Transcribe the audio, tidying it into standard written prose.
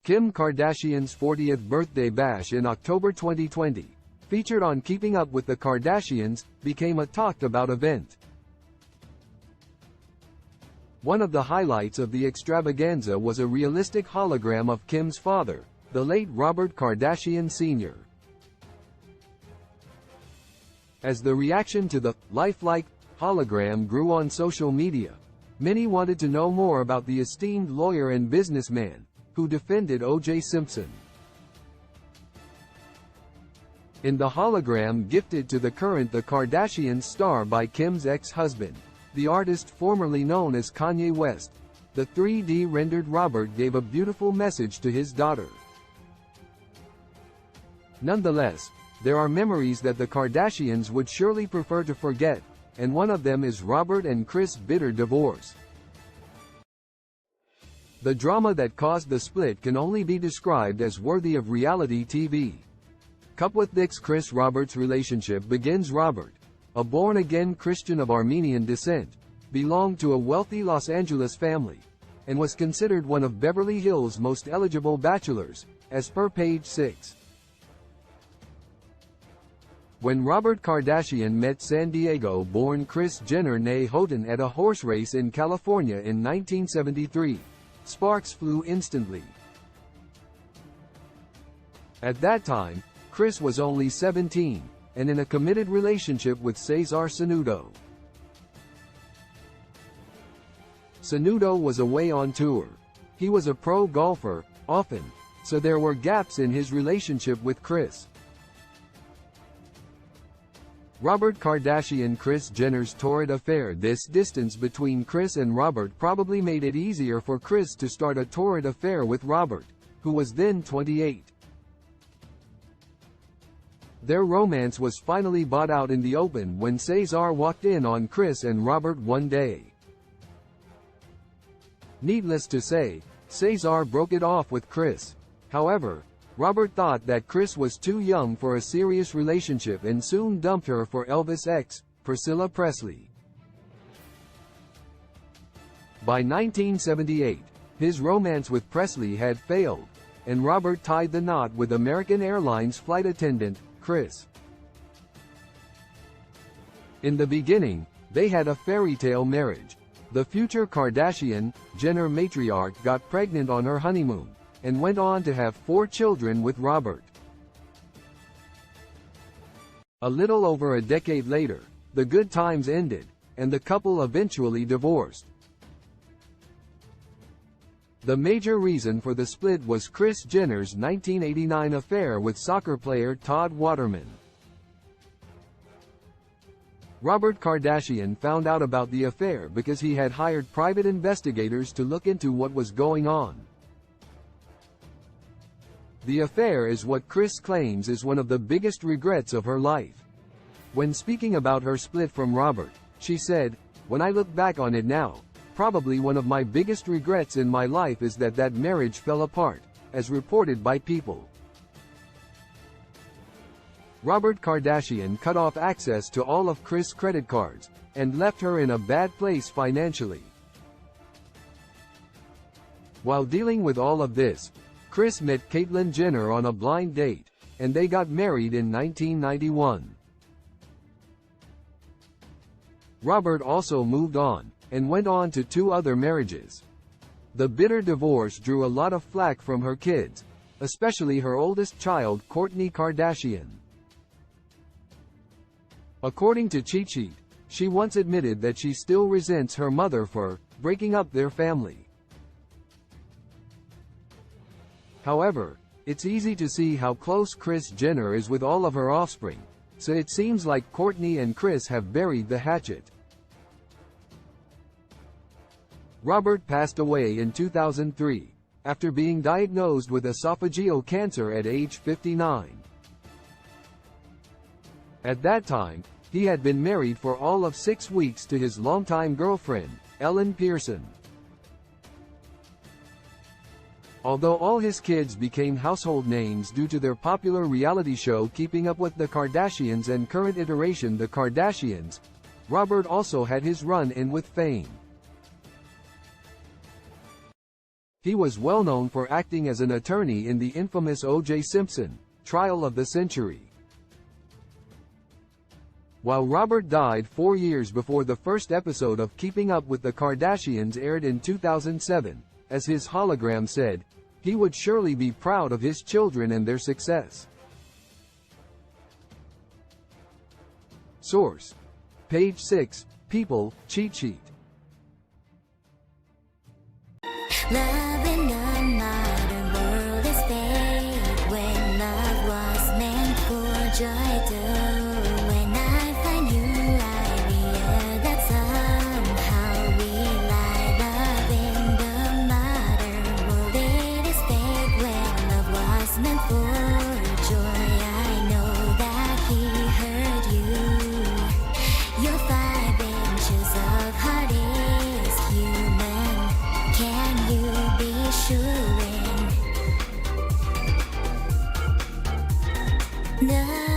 Kim Kardashian's 40th birthday bash in October 2020, featured on Keeping Up with the Kardashians, became a talked-about event. One of the highlights of the extravaganza was a realistic hologram of Kim's father, the late Robert Kardashian Sr. As the reaction to the lifelike hologram grew on social media, many wanted to know more about the esteemed lawyer and businessman who defended O.J. Simpson. In the hologram gifted to the Kardashians star by Kim's ex-husband, the artist formerly known as Kanye West, the 3D rendered Robert gave a beautiful message to his daughter. Nonetheless, there are memories that the Kardashians would surely prefer to forget, and one of them is Robert and Kris' bitter divorce. The drama that caused the split can only be described as worthy of reality TV. Kupwithik's Kris-Robert's relationship begins. Robert, a born-again Christian of Armenian descent, belonged to a wealthy Los Angeles family, and was considered one of Beverly Hills' most eligible bachelors, as per Page 6. When Robert Kardashian met San Diego-born Kris Jenner née Houghton at a horse race in California in 1973, sparks flew instantly. At that time, Kris was only 17, and in a committed relationship with Cesar Sanudo. Sanudo was away on tour. He was a pro golfer, often, so there were gaps in his relationship with Kris. Robert Kardashian Kris Jenner's torrid affair. This distance between Kris and Robert probably made it easier for Kris to start a torrid affair with Robert, who was then 28. Their romance was finally brought out in the open when Cesar walked in on Kris and Robert one day. Needless to say, Cesar broke it off with Kris. However, Robert thought that Kris was too young for a serious relationship and soon dumped her for Elvis' ex, Priscilla Presley. By 1978, his romance with Presley had failed, and Robert tied the knot with American Airlines flight attendant, Kris. In the beginning, they had a fairy tale marriage. The future Kardashian-Jenner matriarch got pregnant on her honeymoon, and went on to have 4 children with Robert. A little over a decade later, the good times ended, and the couple eventually divorced. The major reason for the split was Kris Jenner's 1989 affair with soccer player Todd Waterman. Robert Kardashian found out about the affair because he had hired private investigators to look into what was going on. The affair is what Kris claims is one of the biggest regrets of her life. When speaking about her split from Robert, she said, "When I look back on it now, probably one of my biggest regrets in my life is that that marriage fell apart," as reported by People. Robert Kardashian cut off access to all of Kris' credit cards, and left her in a bad place financially. While dealing with all of this, Kris met Caitlyn Jenner on a blind date, and they got married in 1991. Robert also moved on, and went on to 2 other marriages. The bitter divorce drew a lot of flack from her kids, especially her oldest child, Kourtney Kardashian. According to Cheat Sheet, she once admitted that she still resents her mother for breaking up their family. However, it's easy to see how close Kris Jenner is with all of her offspring, so it seems like Kourtney and Kris have buried the hatchet. Robert passed away in 2003, after being diagnosed with esophageal cancer at age 59. At that time, he had been married for all of 6 weeks to his longtime girlfriend, Ellen Pearson. Although all his kids became household names due to their popular reality show Keeping Up with the Kardashians and current iteration The Kardashians, Robert also had his run-in with fame. He was well known for acting as an attorney in the infamous O.J. Simpson trial of the century. While Robert died 4 years before the first episode of Keeping Up with the Kardashians aired in 2007, as his hologram said, he would surely be proud of his children and their success. Source: Page 6, People, Cheat Sheet. Love in the modern world is fake when love was meant for joy too. When I find you, I realize that somehow we lie. Love in the modern world, it is fake when love was meant for joy. I know that he hurt you. Your 5 inches of heart is human. Can you be sure? No.